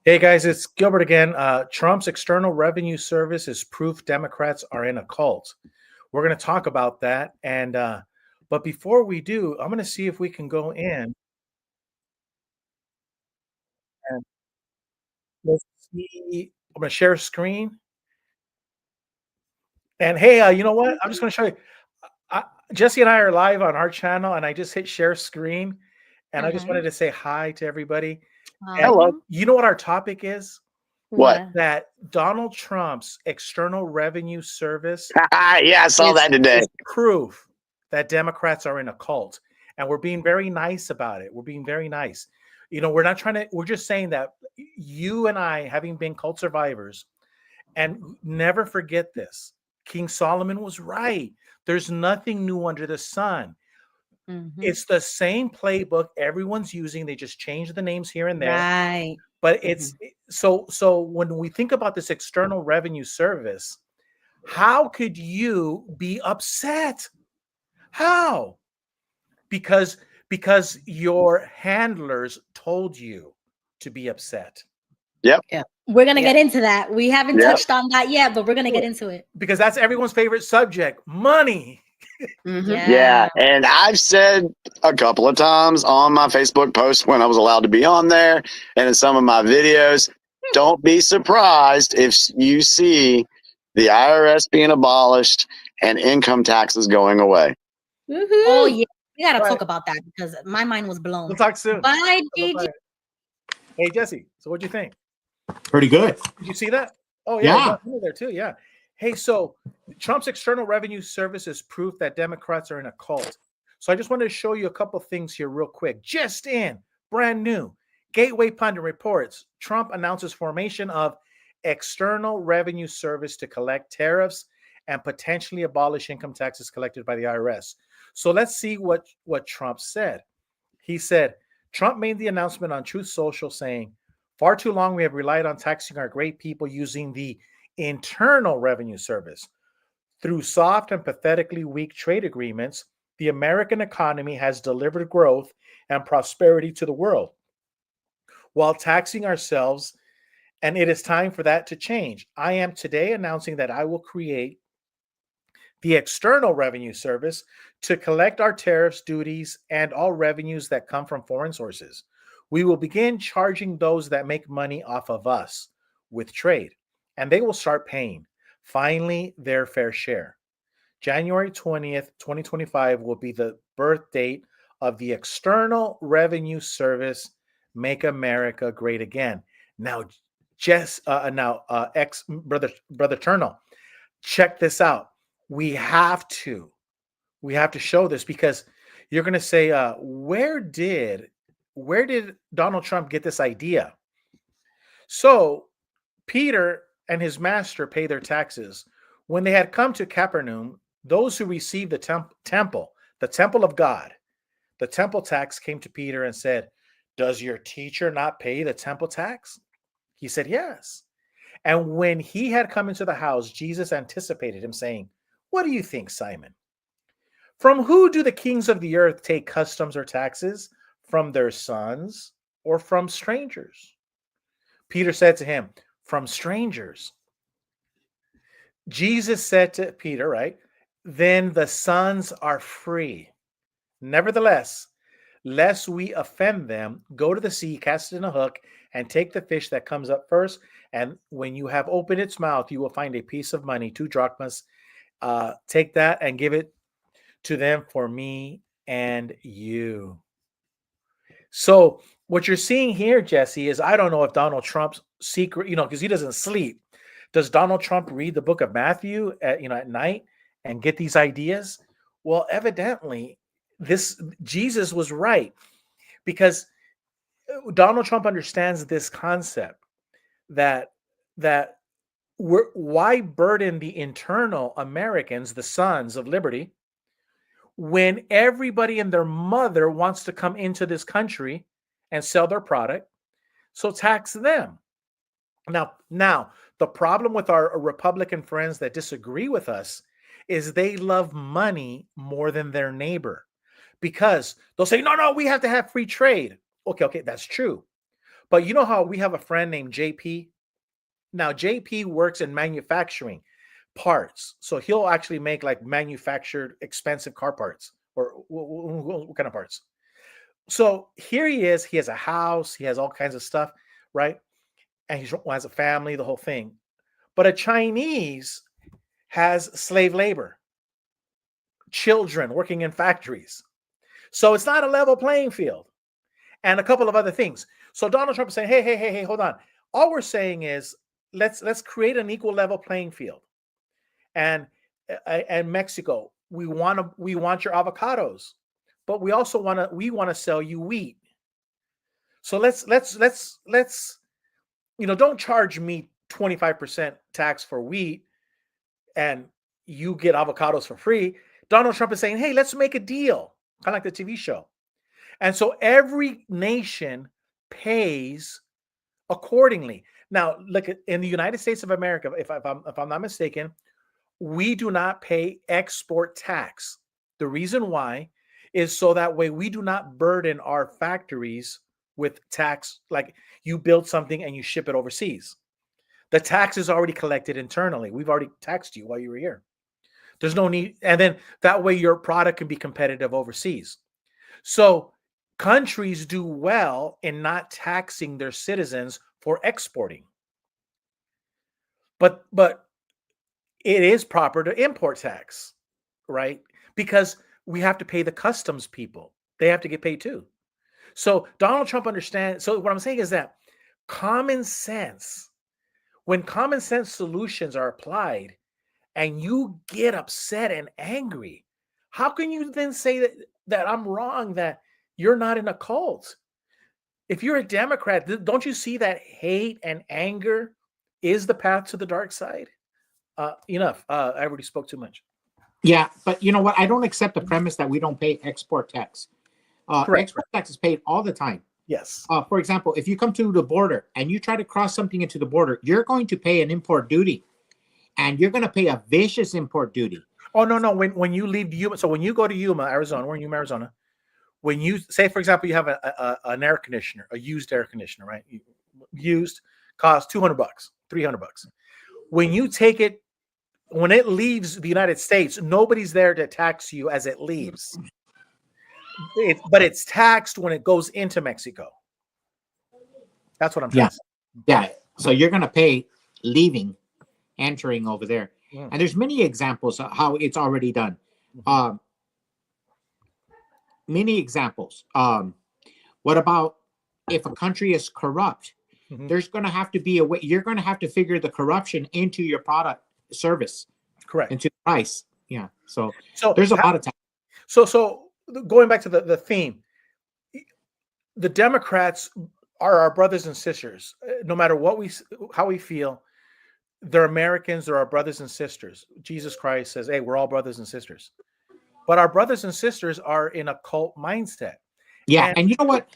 Hey guys, it's Gilbert again. Trump's External Revenue Service is proof Democrats are in a cult. We're going to talk about that, and but before we do, I'm going to see if we can go in and let's see. I'm going to share a screen, and hey, you know what? I'm just going to show you. I, Jesse and I are live on our channel, and I just hit share screen, and I just Mhm. wanted to say hi to everybody. And Hello. you know what our topic is? What? That Donald Trump's External Revenue Service Yeah, I saw that today. is proof that Democrats are in a cult. And we're being very nice about it. We're being very nice. We're not trying to, we're just saying that you and I, having been cult survivors, and never forget this, King Solomon was right. There's nothing new under the sun. Mhm. It's the same playbook everyone's using. They just change the names here and there. Right. But it's so when we think about this External Revenue Service, how could you be upset? How? Because your handlers told you to be upset. Yep. Yeah. We're going to Yeah. get into that. We haven't Yep. touched on that yet, but we're going to get into it. Because that's everyone's favorite subject, money. Yeah. And I've said a couple of times on my Facebook post when I was allowed to be on there and in some of my videos, don't be surprised if you see the IRS being abolished and income taxes going away. Oh, yeah. We got to Right. talk about that because my mind was blown. We'll talk soon. Bye, Gigi. Hey, Jesse. So what'd you think? Pretty good. Did you see that? Oh, yeah. Yeah. You were there too. Yeah. Hey, so Trump's External Revenue Service is proof that Democrats are in a cult. So I just wanted to show you a couple things here real quick. Just in, brand new. Gateway Pundit reports Trump announces formation of External Revenue Service to collect tariffs and potentially abolish income taxes collected by the IRS. So let's see what Trump said. He said, Trump made the announcement on Truth Social saying, far too long we have relied on taxing our great people using the Internal Revenue Service. Through soft and pathetically weak trade agreements, the American economy has delivered growth and prosperity to the world while taxing ourselves, and it is time for that to change. I am today announcing that I will create the External Revenue Service to collect our tariffs, duties, and all revenues that come from foreign sources. We will begin charging those that make money off of us with trade, and they will start paying, finally, their fair share. January 20th, 2025 will be the birth date of the External Revenue Service, Make America Great Again. Now, brother Turnell, check this out. We have to show this because you're going to say, where did Donald Trump get this idea? So Peter and his master pay their taxes. When they had come to Capernaum, those who received the temple of God, the temple tax, came to Peter and said, does your teacher not pay the temple tax? He said, yes. And when he had come into the house, Jesus anticipated him, saying, what do you think, Simon? From who do the kings of the earth take customs or taxes? From their sons or from strangers? Peter said to him, from strangers. Jesus said to Peter, right? Then the sons are free. Nevertheless, lest we offend them, go to the sea, cast it in a hook, and take the fish that comes up first. And when you have opened its mouth, you will find a piece of money, 2 drachmas. Take that and give it to them for me and you. So what you're seeing here, Jesse, is I don't know if Donald Trump's secret, because he doesn't sleep. Does Donald Trump read the book of Matthew at night and get these ideas? Well, evidently, Jesus was right, because Donald Trump understands this concept that why burden the internal Americans, the sons of liberty, when everybody and their mother wants to come into this country and sell their product, so tax them. Now, the problem with our Republican friends that disagree with us is they love money more than their neighbor, because they'll say, no, we have to have free trade. Okay, that's true. But you know how we have a friend named JP? Now, JP works in manufacturing parts. So he'll actually make like manufactured expensive car parts or what kind of parts? So here he is. He has a house. He has all kinds of stuff, right? And he has a family, the whole thing. But a Chinese has slave labor, children working in factories. So it's not a level playing field. And a couple of other things. So Donald Trump is saying, hey, hold on. All we're saying is let's create an equal level playing field. And Mexico, we want your avocados, but we also want to sell you wheat. So let's don't charge me 25% tax for wheat and you get avocados for free. Donald Trump is saying, hey, let's make a deal, kind of like the TV show. And so every nation pays accordingly. Now, look in the United States of America, if I'm not mistaken, we do not pay export tax. The reason why is so that way we do not burden our factories with tax. Like you build something and you ship it overseas. The tax is already collected internally. We've already taxed you while you were here. There's no need. And then that way your product can be competitive overseas. So countries do well in not taxing their citizens for exporting. But it is proper to import tax, right? Because we have to pay the customs people. They have to get paid too. So Donald Trump understands. So what I'm saying is that common sense, when common sense solutions are applied and you get upset and angry, how can you then say that I'm wrong, that you're not in a cult? If you're a Democrat, don't you see that hate and anger is the path to the dark side? Enough. I already spoke too much. Yeah, but you know what? I don't accept the premise that we don't pay export tax. Export tax is paid all the time. Yes. For example, if you come to the border and you try to cross something into the border, you're going to pay an import duty, and you're going to pay a vicious import duty. Oh, no. When you leave Yuma, so when you go to Yuma, Arizona, we're in Yuma, Arizona. When you say, for example, you have an air conditioner, a used air conditioner, right? Used costs $200, $300. When you take it, when it leaves the United States, nobody's there to tax you as it leaves. But it's taxed when it goes into Mexico. That's what I'm trying to say. Yeah. So you're going to pay leaving, entering over there. Mm. And there's many examples of how it's already done. Many examples. What about if a country is corrupt? Mm-hmm. There's going to have to be a way. You're going to have to figure the corruption into your product service. Correct. Into the price. Yeah. So a there's lot of time. So going back to the theme, the Democrats are our brothers and sisters. No matter how we feel, they're Americans. They're our brothers and sisters. Jesus Christ says, "Hey, we're all brothers and sisters." But our brothers and sisters are in a cult mindset. Yeah, and you know what?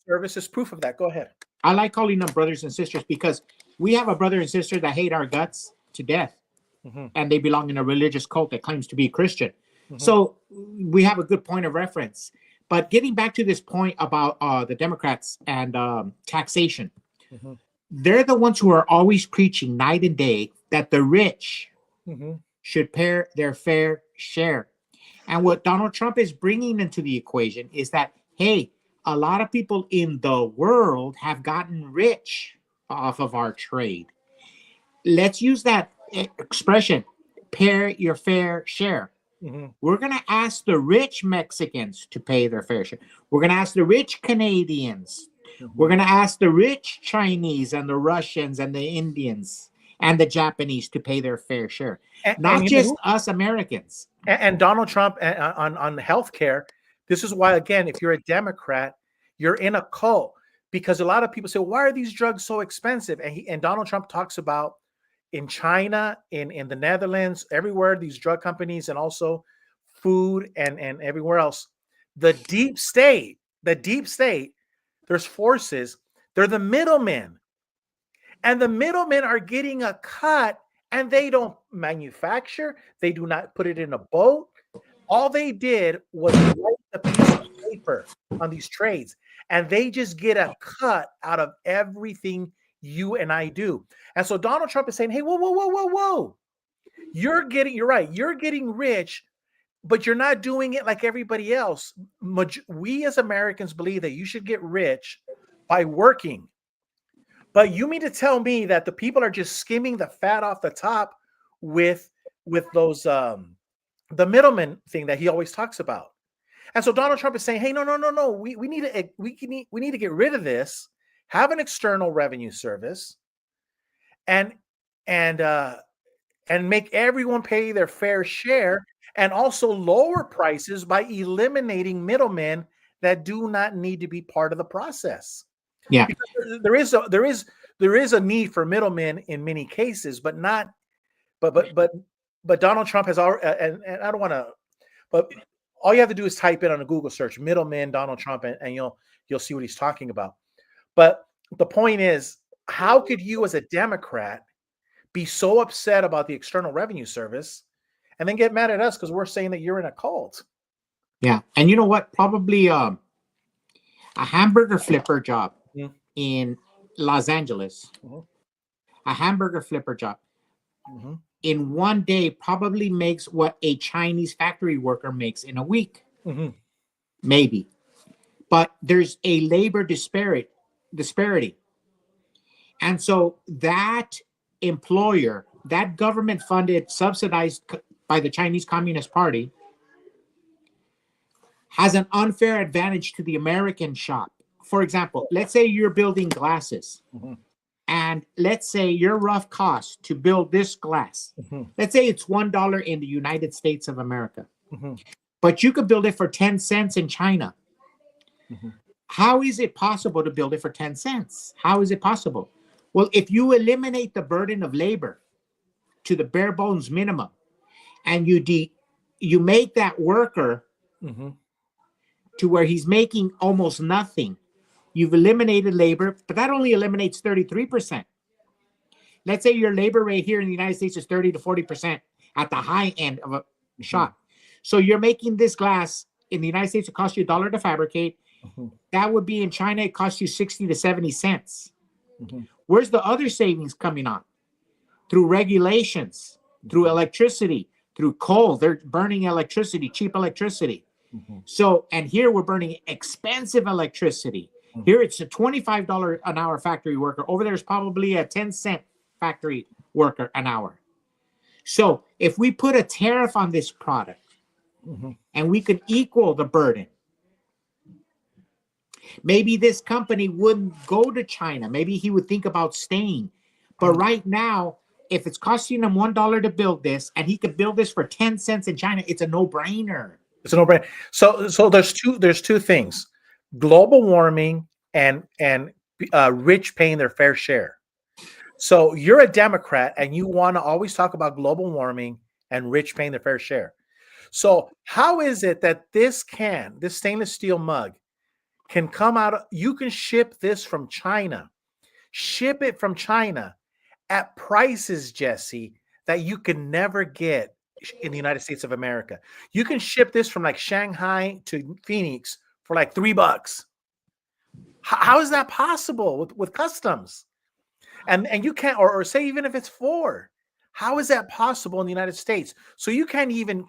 Service is proof of that. Go ahead. I like calling them brothers and sisters because we have a brother and sister that hate our guts to death, and they belong in a religious cult that claims to be Christian. So we have a good point of reference. But getting back to this point about the Democrats and taxation, they're the ones who are always preaching night and day that the rich should pay their fair share. And what Donald Trump is bringing into the equation is that, hey, a lot of people in the world have gotten rich off of our trade. Let's use that expression, pay your fair share. We're going to ask the rich Mexicans to pay their fair share. We're going to ask the rich Canadians. We're going to ask the rich Chinese and the Russians and the Indians and the Japanese to pay their fair share. Not just us Americans. And Donald Trump on healthcare, this is why, again, if you're a Democrat, you're in a cult, because a lot of people say, why are these drugs so expensive? And Donald Trump talks about in China, in the Netherlands, everywhere, these drug companies, and also food and everywhere else, the deep state, there's forces, they're the middlemen. And the middlemen are getting a cut, and they don't manufacture. They do not put it in a boat. All they did was write the piece of paper on these trades, and they just get a cut out of everything you and I do. And so Donald Trump is saying, hey, whoa. You're right. You're getting rich, but you're not doing it like everybody else. We as Americans believe that you should get rich by working. But you mean to tell me that the people are just skimming the fat off the top with those the middleman thing that he always talks about? And so Donald Trump is saying, hey, no. We need to get rid of this, have an external revenue service, and make everyone pay their fair share, and also lower prices by eliminating middlemen that do not need to be part of the process. Yeah, because there is a need for middlemen in many cases, but Donald Trump has already, and I don't want to, but all you have to do is type in on a Google search middleman Donald Trump, and you'll see what he's talking about. But the point is, how could you as a Democrat be so upset about the External Revenue Service and then get mad at us because we're saying that you're in a cult? Yeah. And you know what? Probably a hamburger flipper job in Los Angeles, a hamburger flipper job in one day probably makes what a Chinese factory worker makes in a week. Maybe. But there's a labor disparity. And so that employer, that government funded, subsidized by the Chinese Communist Party, has an unfair advantage to the American shop. For example, let's say you're building glasses, and let's say your rough cost to build this glass, let's say it's $1 in the United States of America, but you could build it for 10 cents in China. How is it possible to build it for 10 cents? How is it possible? Well, if you eliminate the burden of labor to the bare bones minimum, and you make that worker to where he's making almost nothing, you've eliminated labor, but that only eliminates 33%. Let's say your labor rate here in the United States is 30 to 40% at the high end of a shop. So you're making this glass in the United States, it costs you $1 to fabricate. That would be in China, it costs you 60 to 70 cents. Where's the other savings coming on? Through regulations, through electricity, through coal. They're burning electricity, cheap electricity. So, and here we're burning expensive electricity. Here it's a $25 an hour factory worker. Over there is probably a 10-cent factory worker an hour. So if we put a tariff on this product and we could equal the burden, maybe this company wouldn't go to China. Maybe he would think about staying. But right now, if it's costing him $1 to build this and he could build this for 10 cents in China, it's a no-brainer. It's a no-brainer. So there's two things: global warming and rich paying their fair share. So you're a Democrat and you want to always talk about global warming and rich paying their fair share. So how is it that this stainless steel mug can come out? You can ship this from China, ship it from China at prices, Jesse, that you can never get in the United States of America. You can ship this from like Shanghai to Phoenix for like $3. How is that possible with customs? And you can't, or say even if it's $4, how is that possible in the United States? So you can't even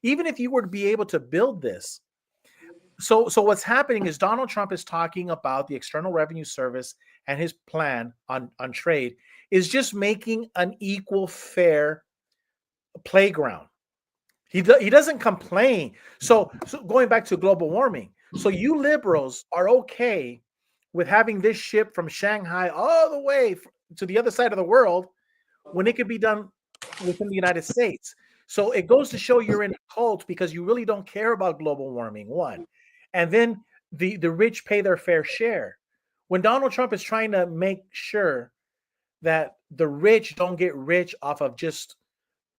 even if you were to be able to build this. So what's happening is Donald Trump is talking about the External Revenue Service, and his plan on trade is just making an equal, fair playground. He doesn't complain. So going back to global warming, so you liberals are okay with having this ship from Shanghai all the way to the other side of the world when it could be done within the United States. So it goes to show you're in a cult because you really don't care about global warming, one. And then the rich pay their fair share. When Donald Trump is trying to make sure that the rich don't get rich off of just,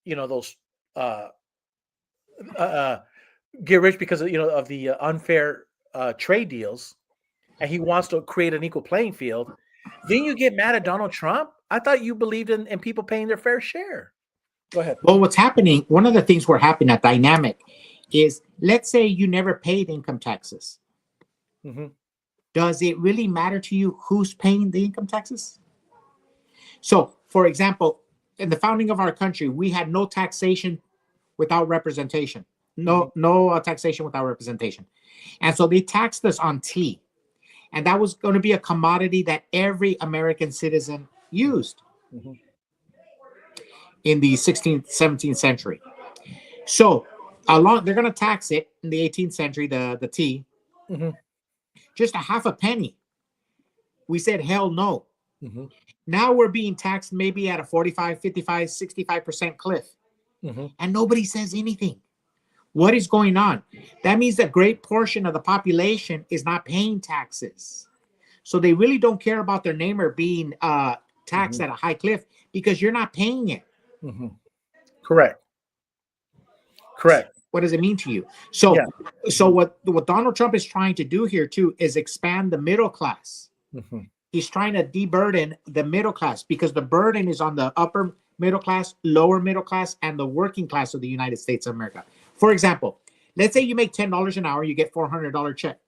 those get rich because of, of the unfair trade deals, and he wants to create an equal playing field, then you get mad at Donald Trump? I thought you believed in people paying their fair share. Go ahead. Well, what's happening, one of the things we're happening, a dynamic, is let's say you never paid income taxes. Mhm. Does it really matter to you who's paying the income taxes? So, for example, in the founding of our country, we had no taxation without representation. No taxation without representation. And so they taxed us on tea. And that was going to be a commodity that every American citizen used Mhm. in the 16th, 17th century. So they're going to tax it in the 18th century, the tea, Mhm. just a half a penny. We said, hell no. Mhm. Now we're being taxed maybe at a 45, 55, 65% cliff. Mhm. And nobody says anything. What is going on? That means that a great portion of the population is not paying taxes. So they really don't care about their neighbor being taxed Mhm. at a high cliff because you're not paying it. Mhm. Correct. Correct. What does it mean to you? So, Yeah. so what Donald Trump is trying to do here too is expand the middle class. Mhm. He's trying to deburden the middle class because the burden is on the upper middle class, lower middle class, and the working class of the United States of America. For example, let's say you make $10 an hour, you get $400 check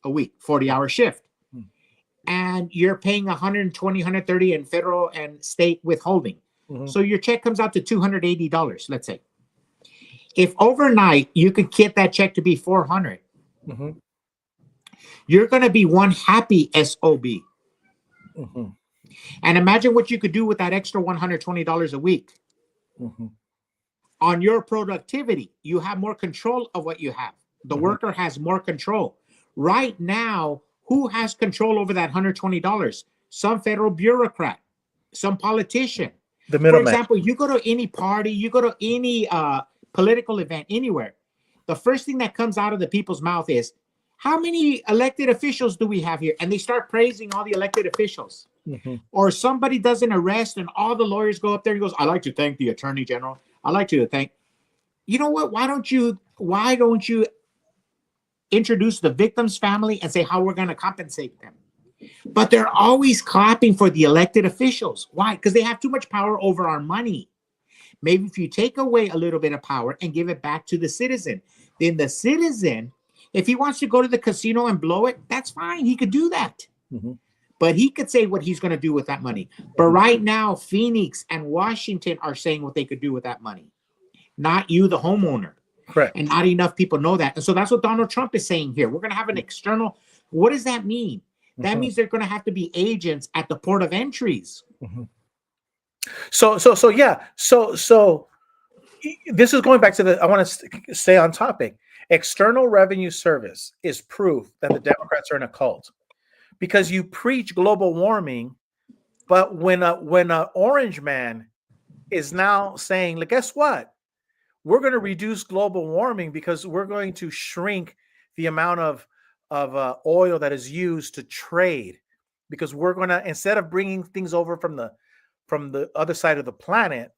a week, 40-hour shift, and you're paying 120, 130 in federal and state withholding. Mhm. So your check comes out to $280, let's say. If overnight you could get that check to be 400, Mhm. you're going to be one happy SOB. Mhm. And imagine what you could do with that extra $120 a week. Mhm. On your productivity, you have more control of what you have. The Mhm. worker has more control. Right now, who has control over that $120? Some federal bureaucrat, some politician. The For middleman. example, you go to any party, you go to any political event anywhere, the first thing that comes out of the people's mouth is, how many elected officials do we have here? And they start praising all the elected officials. Mhm. Or somebody does an arrest and all the lawyers go up there and goes, I'd like to thank the attorney general. I'd like to thank, you know what? Why don't you introduce the victim's family and say how we're going to compensate them? But they're always clapping for the elected officials. Why? Because they have too much power over our money. Maybe if you take away a little bit of power and give it back to the citizen, then the citizen, if he wants to go to the casino and blow it, that's fine. He could do that. Mhm. But he could say what he's going to do with that money. But right now, Phoenix and Washington are saying what they could do with that money, not you, the homeowner. Correct. And not enough people know that. And so that's what Donald Trump is saying here. We're going to have an external. What does that mean? That Mhm. means they're going to have to be agents at the port of entries. Mhm. So yeah. So this is going back to the. I want to stay on topic. External Revenue Service is proof that the Democrats are in a cult, because you preach global warming, but when a orange man is now saying, like, guess what? We're going to reduce global warming because we're going to shrink the amount of oil that is used to trade, because we're going to, instead of bringing things over from the other side of the planet,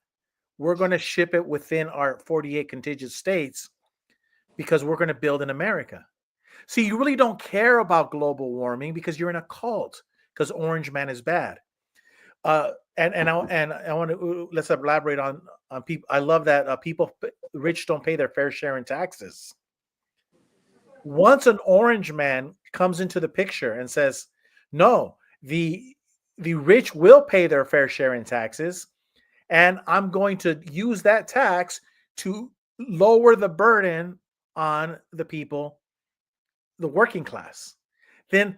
we're going to ship it within our 48 contiguous states because we're going to build in America. See, you really don't care about global warming because you're in a cult, because Orange Man is bad. And I want to let's elaborate on people. I love that people rich don't pay their fair share in taxes. Once an Orange Man comes into the picture and says, "No, the rich will pay their fair share in taxes, and I'm going to use that tax to lower the burden on the people, the working class," then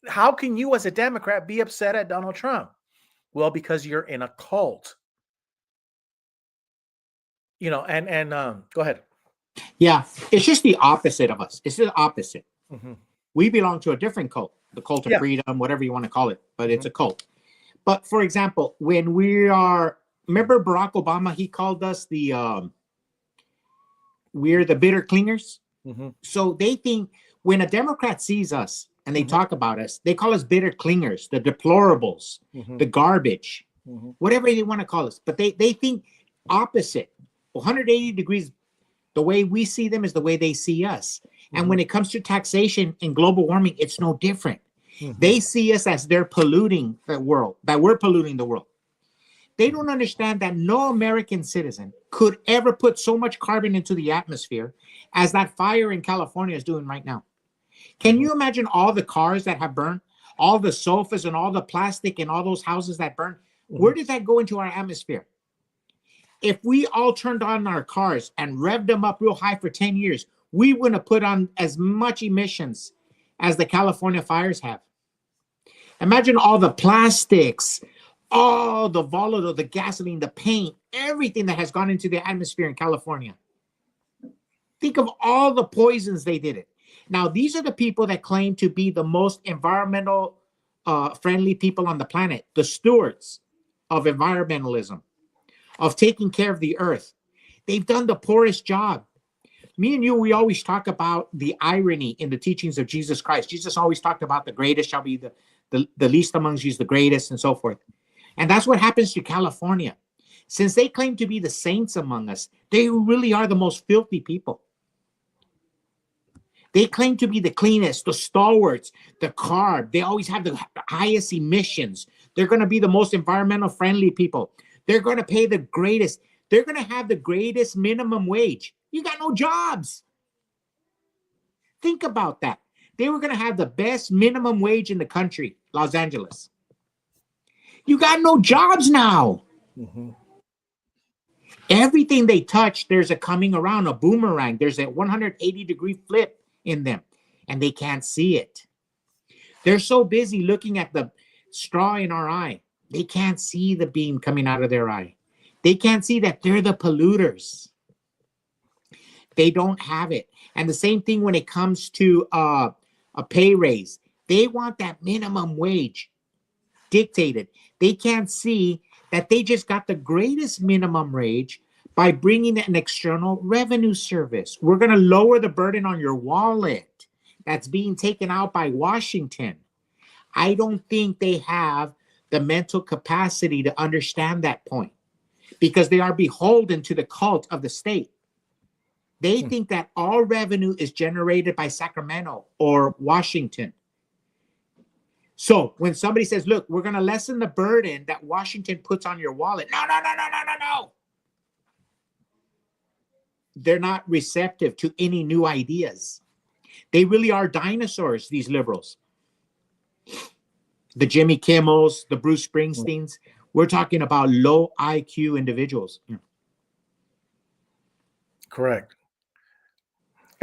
how can you as a Democrat be upset at Donald Trump? Well, because you're in a cult. Go ahead. Yeah, it's just the opposite of us. It's the opposite. Mhm. We belong to a different cult, the cult of Yeah. freedom, whatever you want to call it, but it's a cult. But for example, when remember Barack Obama, he called us we're the bitter cleaners. Mhm. So they think when a Democrat sees us and they Mhm. talk about us, they call us bitter clingers, the deplorables, Mhm. the garbage, Mhm. whatever they want to call us. But they think opposite, 180 degrees. The way we see them is the way they see us. And when it comes to taxation and global warming, it's no different. Mhm. They see us as they're polluting the world, that we're polluting the world. They don't understand that no American citizen could ever put so much carbon into the atmosphere as that fire in California is doing right now. Can you imagine all the cars that have burned, all the sofas and all the plastic and all those houses that burn? Where does that go into our atmosphere? If we all turned on our cars and revved them up real high for 10 years, we wouldn't have put on as much emissions as the California fires have. Imagine all the plastics, all the volatile, the gasoline, the paint, everything that has gone into the atmosphere in California. Think of all the poisons they did it. Now, these are the people that claim to be the most environmental friendly people on the planet, the stewards of environmentalism, of taking care of the earth. They've done the poorest job. Me and you, we always talk about the irony in the teachings of Jesus Christ. Jesus always talked about the greatest shall be the least amongst you is the greatest, and so forth. And that's what happens to California. Since they claim to be the saints among us, they really are the most filthy people. They claim to be the cleanest, the stalwarts, the carb. They always have the highest emissions. They're going to be the most environmental friendly people. They're going to pay the greatest. They're going to have the greatest minimum wage. You got no jobs. Think about that. They were going to have the best minimum wage in the country, Los Angeles. You got no jobs now. Mm-hmm. Everything they touch, there's a coming around, a boomerang. There's a 180-degree flip in them, and they can't see it. They're so busy looking at the straw in our eye. They can't see the beam coming out of their eye. They can't see that they're the polluters. They don't have it. And the same thing when it comes to a pay raise. They want that minimum wage dictated. They can't see that they just got the greatest minimum wage by bringing an external revenue service. We're going to lower the burden on your wallet that's being taken out by Washington. I don't think they have the mental capacity to understand that point because they are beholden to the cult of the state. They think that all revenue is generated by Sacramento or Washington. So when somebody says, look, we're going to lessen the burden that Washington puts on your wallet. No. They're not receptive to any new ideas. They really are dinosaurs, these liberals. The Jimmy Kimmels, the Bruce Springsteens. We're talking about low IQ individuals. Correct.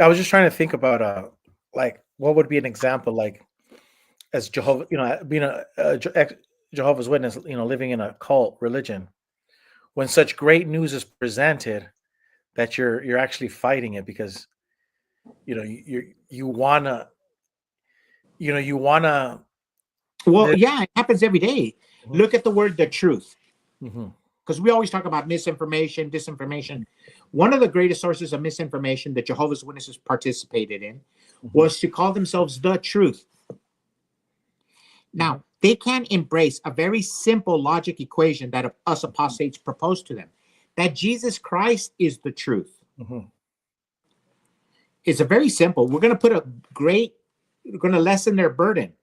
I was just trying to think about like what would be an example, like as Jehovah, being a Jehovah's Witness, living in a cult religion, when such great news is presented that you're actually fighting it because you wanna. Well, yeah, it happens every day. Mm-hmm. Look at the word the truth. Mm-hmm. Because we always talk about misinformation, disinformation. One of the greatest sources of misinformation that Jehovah's Witnesses participated in was to call themselves the truth. Now, they can't embrace a very simple logic equation that us apostates propose to them, that Jesus Christ is the truth. Mm-hmm. It's a very simple. We're going to lessen their burden.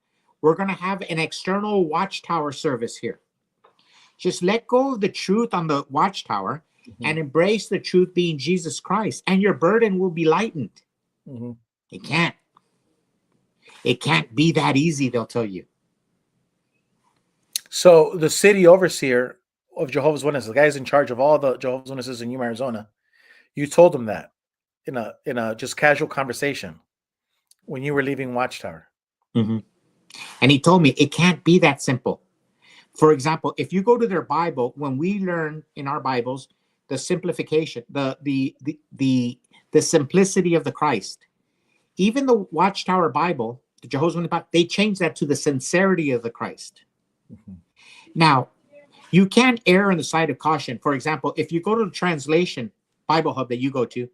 We're going to have an external watchtower service here. Just let go of the truth on the watchtower and embrace the truth being Jesus Christ, and your burden will be lightened. Mm-hmm. It can't. It can't be that easy, they'll tell you. So the city overseer of Jehovah's Witnesses, the guy's in charge of all the Jehovah's Witnesses in Yuma, Arizona, you told him that in a just casual conversation when you were leaving Watchtower. Mm-hmm. And he told me it can't be that simple. For example, if you go to their Bible, when we learn in our Bibles the simplification, the simplicity of the Christ, even the Watchtower Bible, the Jehovah's Witness Bible, they changed that to the sincerity of the Christ. Mm-hmm. Now, you can't err on the side of caution. For example, if you go to the translation Bible Hub that you go to,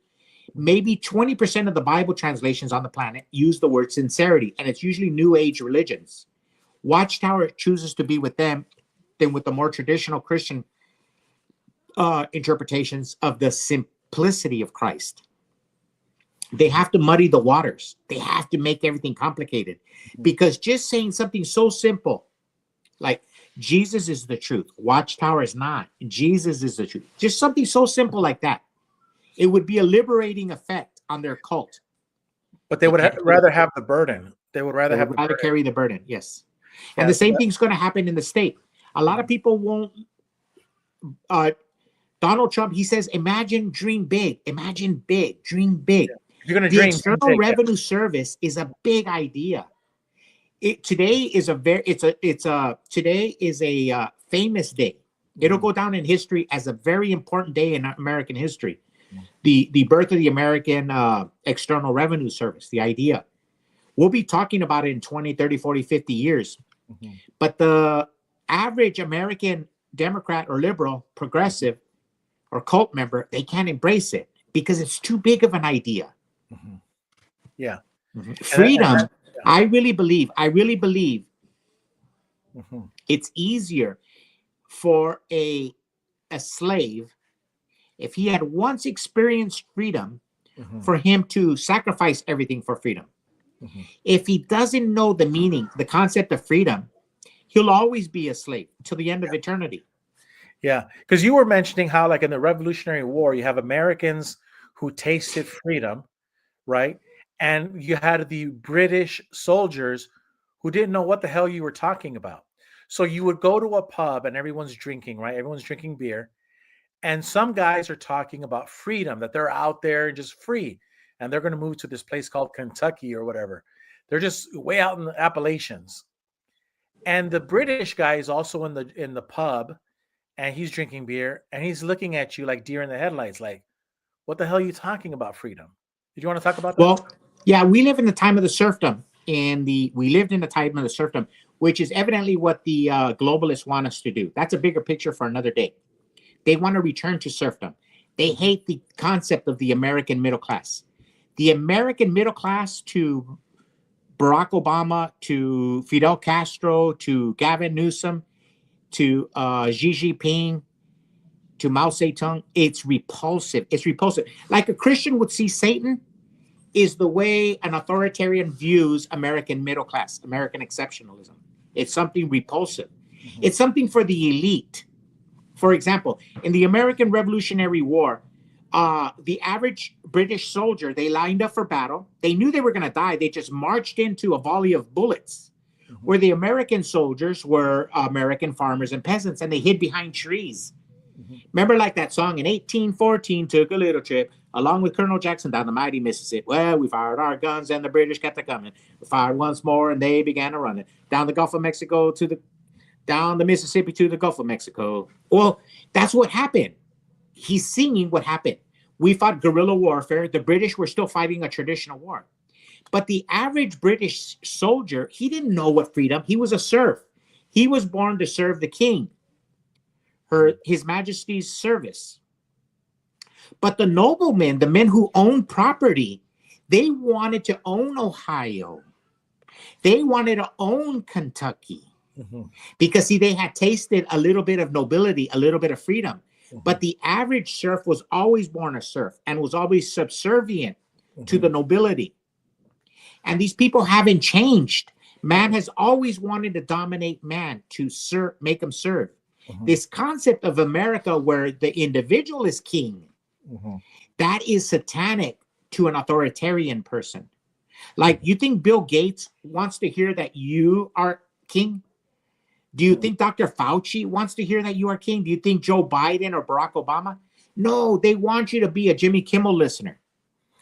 maybe 20% of the Bible translations on the planet use the word sincerity, and it's usually New Age religions. Watchtower chooses to be with them than with the more traditional Christian interpretations of the simplicity of Christ. They have to muddy the waters. They have to make everything complicated, because just saying something so simple like Jesus is the truth, Watchtower is not, Jesus is the truth, just something so simple like that, it would be a liberating effect on their cult. But they would can't do rather it. have the burden. They would rather They have would the rather burden. carry the burden. Yes. Yeah, And the so same that- thing's going to happen in the state. A lot of people won't. Donald Trump, he says, imagine, dream big. Imagine big, dream big. if you're going to The dream, External take it. Revenue Service is a big idea. Today is a famous day. It'll go down in history as a very important day in American history. The birth of the American External Revenue Service, the idea. We'll be talking about it in 20, 30, 40, 50 years. Mhm. But the average American Democrat or liberal, progressive, or cult member, they can't embrace it because it's too big of an idea. Mhm. Yeah. Freedom, yeah. I really believe Mhm. it's easier for a slave, if he had once experienced freedom, Mhm. for him to sacrifice everything for freedom. Mhm. If he doesn't know the meaning, the concept of freedom, he'll always be a slave till the end of eternity. Yeah, because you were mentioning how, like in the Revolutionary War, you have Americans who tasted freedom, right? And you had the British soldiers who didn't know what the hell you were talking about. So you would go to a pub and everyone's drinking, right? Everyone's drinking beer. And some guys are talking about freedom, that they're out there and just free. And they're going to move to this place called Kentucky or whatever. They're just way out in the Appalachians. And the British guy is also in the pub, and he's drinking beer, and he's looking at you like deer in the headlights, like, what the hell are you talking about freedom? Did you want to talk about that? Well, yeah, we live in the time of the serfdom, and we lived in the time of the serfdom, which is evidently what the globalists want us to do. That's a bigger picture for another day. They want to return to serfdom. They hate the concept of the American middle class. The American middle class, to Barack Obama, to Fidel Castro, to Gavin Newsom, to Xi Jinping, to Mao Zedong, it's repulsive. It's repulsive. Like a Christian would see Satan, is the way an authoritarian views American middle class, American exceptionalism. It's something repulsive. It's something for the elite. For example, in the American Revolutionary War, the average British soldier, they lined up for battle. They knew they were going to die. They just marched into a volley of bullets. Where the American soldiers were American farmers and peasants, and they hid behind trees. Remember, like that song, in 1814, took a little trip along with Colonel Jackson down the mighty Mississippi. Well, we fired our guns and the British kept it coming. We fired once more and they began to run it down the Gulf of Mexico down the Mississippi to the Gulf of Mexico. Well, that's what happened. He's singing what happened. We fought guerrilla warfare. The British were still fighting a traditional war. But the average British soldier, he didn't know what freedom. He was a serf. He was born to serve the king, His Majesty's service. But the noblemen, the men who owned property, they wanted to own Ohio. They wanted to own Kentucky. Because, see, they had tasted a little bit of nobility, a little bit of freedom. But the average serf was always born a serf and was always subservient to the nobility. And these people haven't changed. Man has always wanted to dominate man, to serve, make him serve. This concept of America where the individual is king, that is satanic to an authoritarian person. Like, you think Bill Gates wants to hear that you are king? Do you think Dr. Fauci wants to hear that you are king? Do you think Joe Biden or Barack Obama? No, they want you to be a Jimmy Kimmel listener.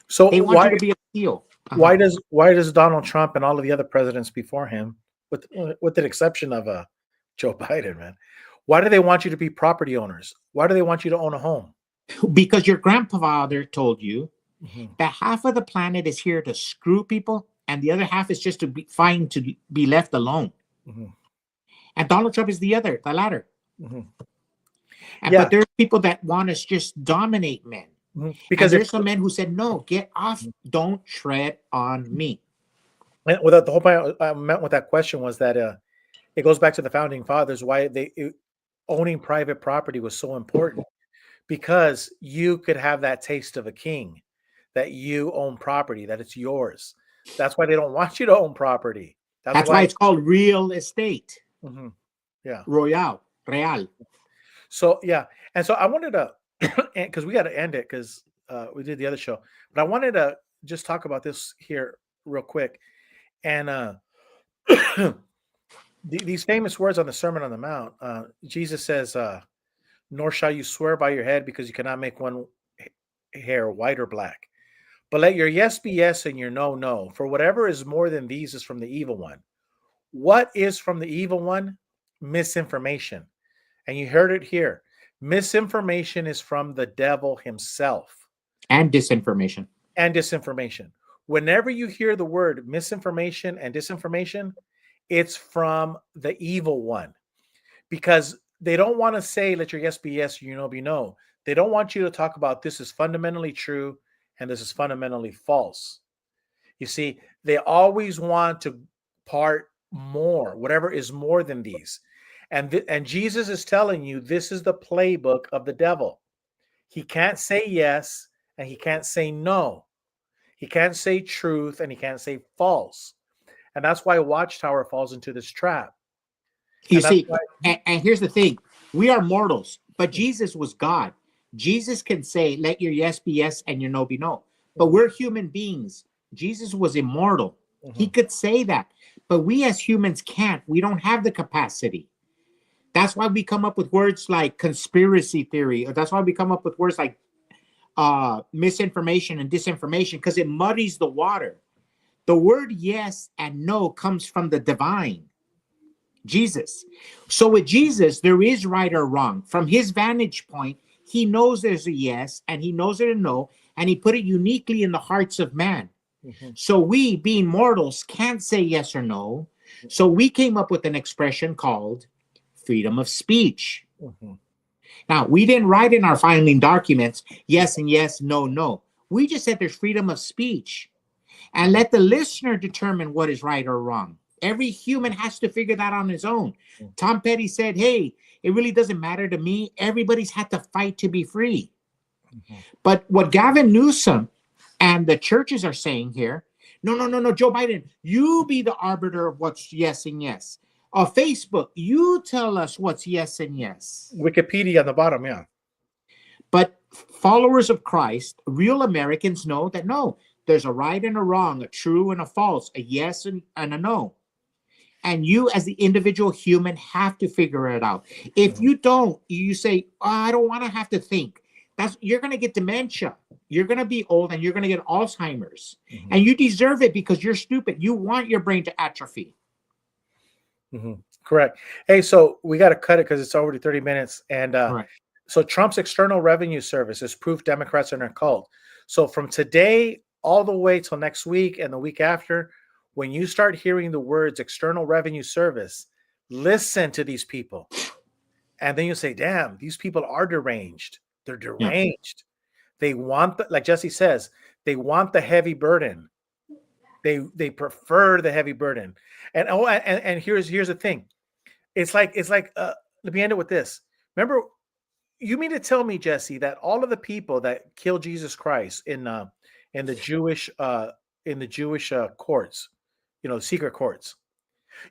So They want you to be a heel. why does Donald Trump and all of the other presidents before him, with the exception of Joe Biden, man, why do they want you to be property owners? Why do they want you to own a home? Because your grandfather told you that half of the planet is here to screw people and the other half is just to be fine to be left alone. And Donald Trump is the latter. But there's people that want us just dominate men. Because there's some men who said, no, get off, don't tread on me. And the whole point I meant with that question was that it goes back to the founding fathers, why owning private property was so important, because you could have that taste of a king, that you own property, that it's yours. That's why they don't want you to own property. That's why it's called real estate. Yeah. Real. So, yeah. And so I wanted to, because we got to end it because we did the other show, but I wanted to just talk about this here real quick. And these famous words on the Sermon on the Mount, Jesus says, nor shall you swear by your head, because you cannot make one hair white or black. But let your yes be yes and your no, no. For whatever is more than these is from the evil one. What is from the evil one? Misinformation. And you heard it here. Misinformation is from the devil himself. And disinformation. And disinformation. Whenever you hear the word misinformation and disinformation, it's from the evil one. Because they don't want to say, let your yes be yes, your no be no. They don't want you to talk about this is fundamentally true and this is fundamentally false. You see, they always want to part more, whatever is more than these. And Jesus is telling you this is the playbook of the devil. He can't say yes and he can't say no. He can't say truth and he can't say false. And that's why Watchtower falls into this trap. You see, and here's the thing. We are mortals, but Jesus was God. Jesus can say, let your yes be yes and your no be no. But we're human beings. Jesus was immortal. He could say that. But we as humans can't. We don't have the capacity. That's why we come up with words like conspiracy theory. Or that's why we come up with words like misinformation and disinformation, because it muddies the water. The word yes and no comes from the divine, Jesus. So with Jesus, there is right or wrong. From his vantage point, he knows there's a yes and he knows there's a no, and he put it uniquely in the hearts of man. So we, being mortals, can't say yes or no. So we came up with an expression called freedom of speech. Now, we didn't write in our filing documents, yes and yes, no, no. We just said there's freedom of speech. And let the listener determine what is right or wrong. Every human has to figure that on his own. Tom Petty said, hey, it really doesn't matter to me. Everybody's had to fight to be free. But what Gavin Newsom and the churches are saying here, no, Joe Biden, you be the arbiter of what's yes and yes. Facebook, you tell us what's yes and yes. Wikipedia on the bottom, yeah. But followers of Christ, real Americans know that no, there's a right and a wrong, a true and a false, a yes and a no. And you as the individual human have to figure it out. If you don't, you say, oh, I don't want to have to think. You're going to get dementia. You're going to be old and you're going to get Alzheimer's. And you deserve it because you're stupid. You want your brain to atrophy. Correct. Hey, so we got to cut it because it's already 30 minutes. And so Trump's External Revenue Service is proof Democrats are in a cult. So from today all the way till next week and the week after, when you start hearing the words External Revenue Service, listen to these people. And then you say, damn, these people are deranged. They're deranged. They want, like Jesse says, they want the heavy burden. They prefer the heavy burden. And here's the thing. It's like let me end it with this. Remember, you mean to tell me, Jesse, that all of the people that killed Jesus Christ in the Jewish courts, secret courts,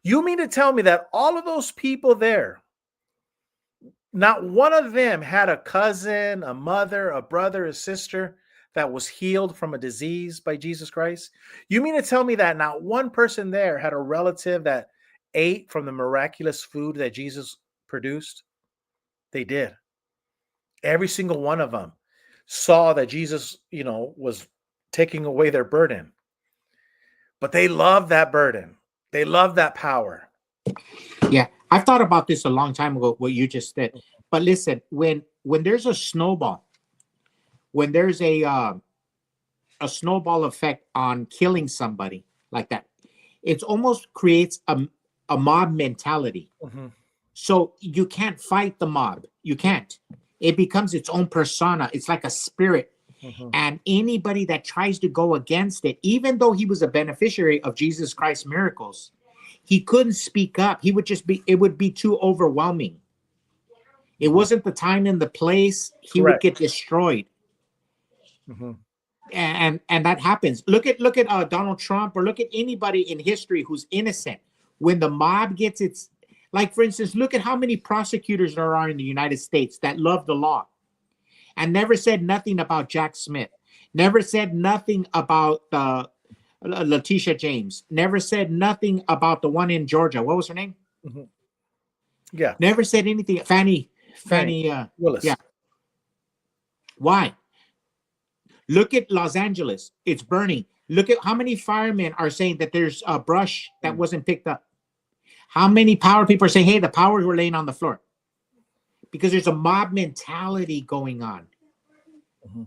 you mean to tell me that all of those people there, not one of them had a cousin, a mother, a brother, a sister that was healed from a disease by Jesus Christ? You mean to tell me that not one person there had a relative that ate from the miraculous food that Jesus produced? They did. Every single one of them saw that Jesus, was taking away their burden. But they love that burden. They love that power. Yeah, I've thought about this a long time ago, what you just said. But listen, when there's a snowball, when there's a snowball effect on killing somebody like that, it almost creates a mob mentality. So you can't fight the mob. You can't. It becomes its own persona. It's like a spirit. And anybody that tries to go against it, even though he was a beneficiary of Jesus Christ's miracles, he couldn't speak up. It would be too overwhelming. It wasn't the time and the place. He would get destroyed. And that happens. Look at Donald Trump, or look at anybody in history who's innocent. When the mob gets its, like for instance, look at how many prosecutors there are in the United States that love the law and never said nothing about Jack Smith, Never said nothing about Letitia James. Never said nothing about the one in Georgia. What was her name? Mm-hmm. Yeah. Never said anything. Fannie. Willis. Yeah. Why? Look at Los Angeles. It's burning. Look at how many firemen are saying that there's a brush that wasn't picked up. How many power people are saying, hey, the powers were laying on the floor? Because there's a mob mentality going on. Mm-hmm.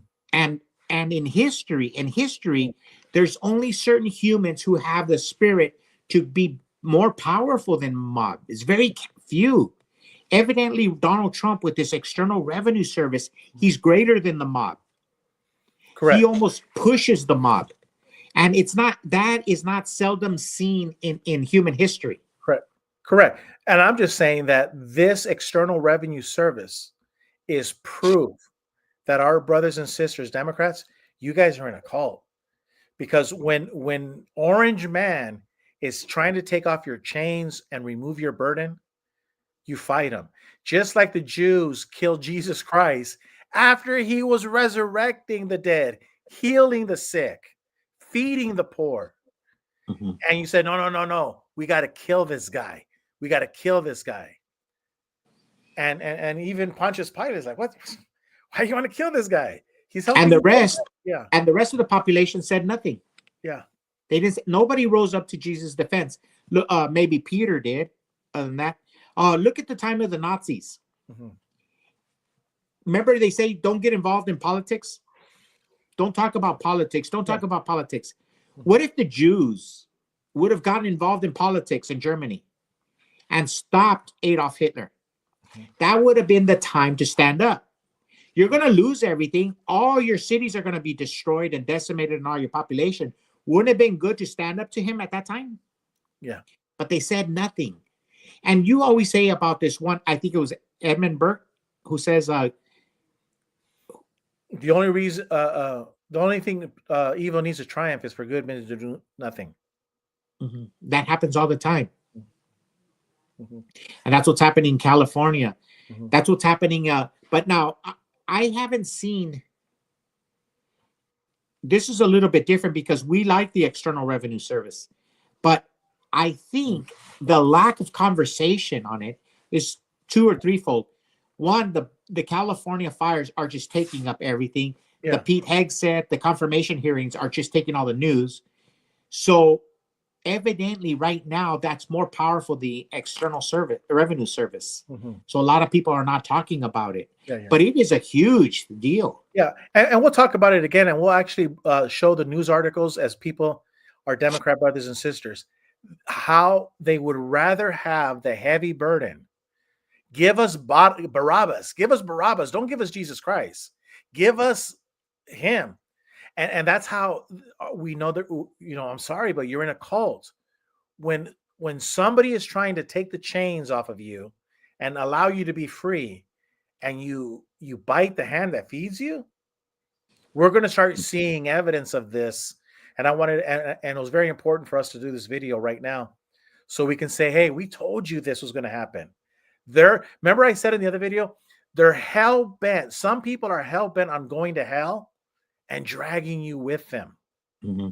And in history, there's only certain humans who have the spirit to be more powerful than mob. It's very few. Evidently, Donald Trump, with this External Revenue Service, he's greater than the mob. Correct. He almost pushes the mob. And that is not seldom seen in human history. Correct. And I'm just saying that this External Revenue Service is proof that our brothers and sisters, Democrats, you guys are in a cult. Because when Orange Man is trying to take off your chains and remove your burden, you fight him. Just like the Jews killed Jesus Christ after he was resurrecting the dead, healing the sick, feeding the poor. Mm-hmm. And you said, no. We got to kill this guy. We got to kill this guy. And even Pontius Pilate is like, what? Why do you want to kill this guy? He's helping. And the rest, yeah. And the rest of the population said nothing. Yeah. They didn't. Nobody rose up to Jesus' defense. Look, maybe Peter did. Other than that, look at the time of the Nazis. Mm-hmm. Remember, they say don't get involved in politics. Don't talk about politics. Don't talk about politics. What if the Jews would have gotten involved in politics in Germany and stopped Adolf Hitler? That would have been the time to stand up. You're going to lose everything. All your cities are going to be destroyed and decimated, and all your population. Wouldn't it have been good to stand up to him at that time? Yeah. But they said nothing. And you always say about this one, I think it was Edmund Burke, who says, the only reason, the only thing evil needs to triumph is for good men to do nothing. Mm-hmm. That happens all the time. Mm-hmm. And that's what's happening in California. Mm-hmm. That's what's happening. But now I haven't seen. This is a little bit different because we like the External Revenue Service. But I think the lack of conversation on it is two or threefold. One, the California fires are just taking up everything. Yeah. The Pete Hegseth, the confirmation hearings are just taking all the news. So evidently right now, that's more powerful, the External Revenue Service. Mm-hmm. So a lot of people are not talking about it. Yeah. But it is a huge deal. Yeah. And we'll talk about it again, and we'll actually show the news articles as people, our Democrat brothers and sisters, how they would rather have the heavy burden. Give us Barabbas. Give us Barabbas. Don't give us Jesus Christ. Give us him. And that's how we know that, I'm sorry, but you're in a cult. When somebody is trying to take the chains off of you and allow you to be free, and you bite the hand that feeds you, we're going to start seeing evidence of this. And and it was very important for us to do this video right now, so we can say, hey, we told you this was going to happen. Remember I said in the other video, they're hell bent. Some people are hell bent on going to hell and dragging you with them. Mm-hmm.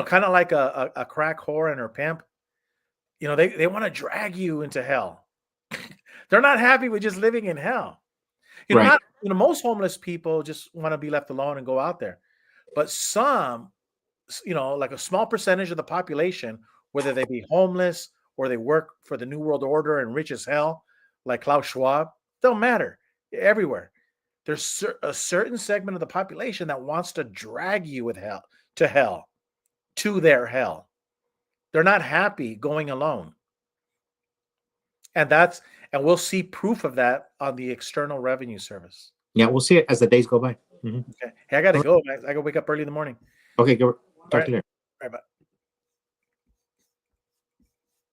Kind of like a crack whore and her pimp. They want to drag you into hell. They're not happy with just living in hell. Right. Most homeless people just want to be left alone and go out there. But some, like a small percentage of the population, whether they be homeless or they work for the New World Order and rich as hell, like Klaus Schwab, don't matter. Everywhere. There's a certain segment of the population that wants to drag you to their hell. They're not happy going alone. And we'll see proof of that on the External Revenue Service. Yeah, we'll see it as the days go by. Mm-hmm. Okay. Hey, I got to go. I got to wake up early in the morning. Okay, go. Talk All right. to you later. All right, bye.